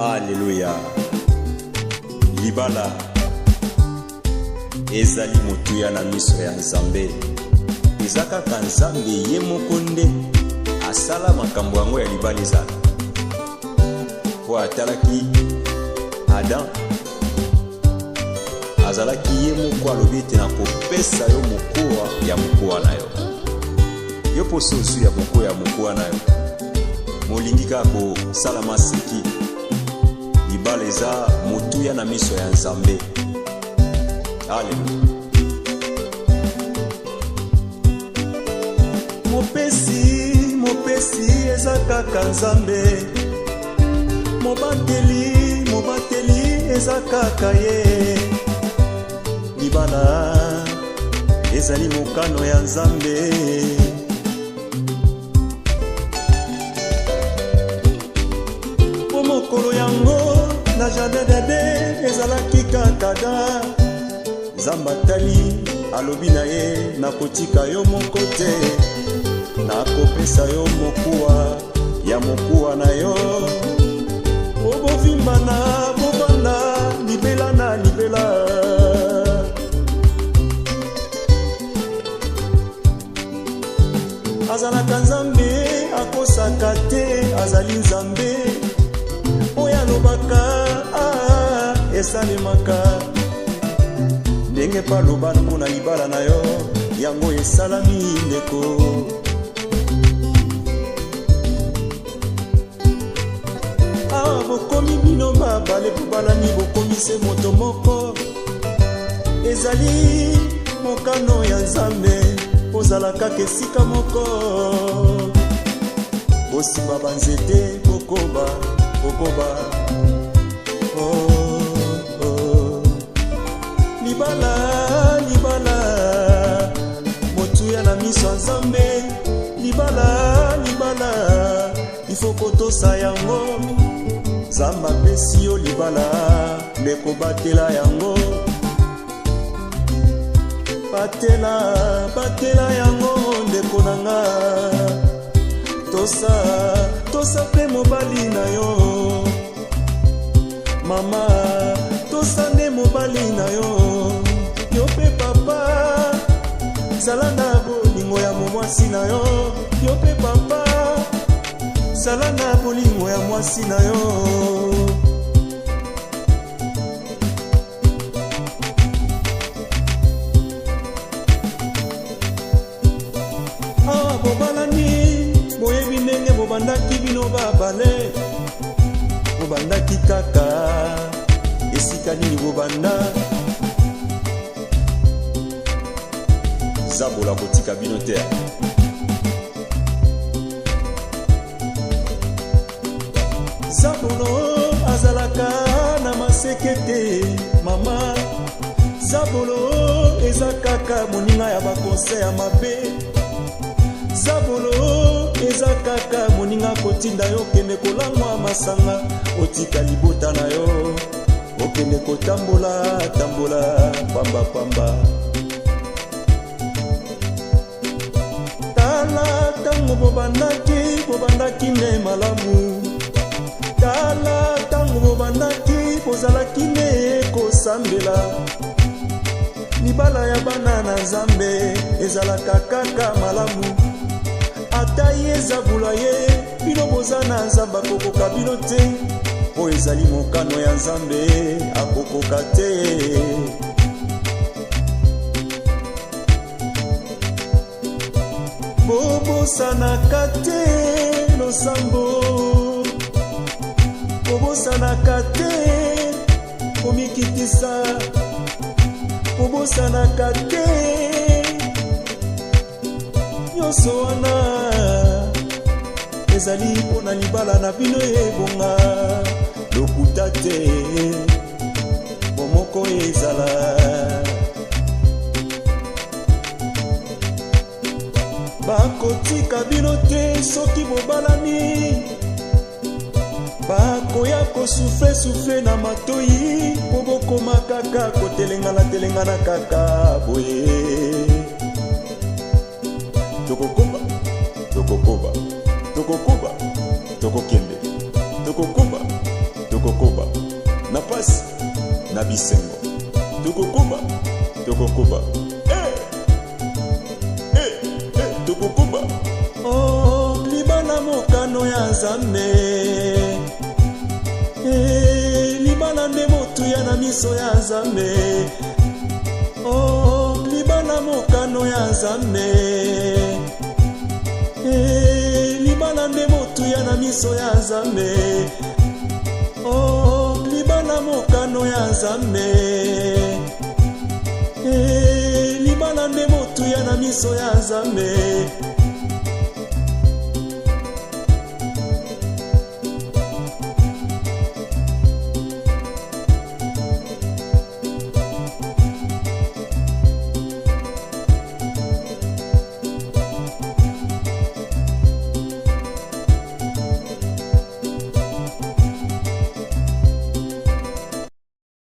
Alléluia. Libala ezali motuya na miso ya Nzambe. Eza kaka Nzambe ye moko nde asala makambo yango ya libala ezala. Po atalaki Adam, azalaki ye moko alobi ete nakopesa yo mokuwa ya mokuwa na yo. Yo poso osu ya mokuwa ya mokuwa na yo, molingi kaka kosala maseki. Libala eza motuya na miso ya Nzambe. Alléluia. Mopesi eza kaka Nzambe. Mobateli eza kaka ye. Libala ezali mokano ya Nzambe. Po mokolo yango na jardin d'Eden ezalaki kaka da. Nzambe atali alobi na ye nakotika yo moko te, nakopesa yo mokuwa ya mokuwa na yo. Obovimbana bobanda libela na libela. Azalaka Nzambe akosaka te, azali Nzambe oyo alobaka esalemaka. Ndenge paloba mpona libala na yo yango esalami ndeko. Bokomi bino babale bobalani bokomi se moto moko. Ezali mokano ya Nzambe ozalaka kesika moko. Bosimba banzete bokoba. Libala motuya na miso ya Nzambe. Libala ifo kotosa yango. Nzambe apesi yo libala ndeko batela yango. Batela yango ndeko nanga. Tosa pe mobali na yo. Mama tosa nde mobali na yo. Yo pe papa zala na bolingo ya mwasi na yo. Yo pe papa zala na bolingo ya mwasi na yo. Bobalani boyebi ndenge bobandaki bino babale. Bobandaki kaka esika nini bobanda. Zabola kotika bino te. Zabolo azalaka na masekete mama. Zabolo eza kaka moninga ya bakonse ya mabe. Zabolo eza kaka moninga kotinda yo kende kolangwa masanga. Otika libota na yo okende kotambola pamba. Tala tango bobandaki ne malamu. Tala tango bobandaki bozalaki ne kosambela. Libala ya bana na Nzambe ezalaka kaka malamu. Ata ye zabula ye bino boza na Nzambe akokoka bino te. Po ezali mokano ya Nzambe akokoka te. Bobosanaka te losambo. Bobosanaka te komikitisa. Bobosanaka te nyonso wana ezali mpona libala na bino ebonga. Lokuta te bomoko ezala. Bakotika bino te soki bobalani. Bakoya kosufle na matoi. Bobokoma kaka kotelengana kaka boye. Tokokoba tokokende tokokumba bisengo tokokuba tokokuba oh libala mokano ya Nzambe libala nde motuya na miso ya Nzambe oh libala mokano ya Nzambe libala nde motuya na miso ya Nzambe oh libala mokano ya Nzambe libala nde motuya na miso ya Nzambe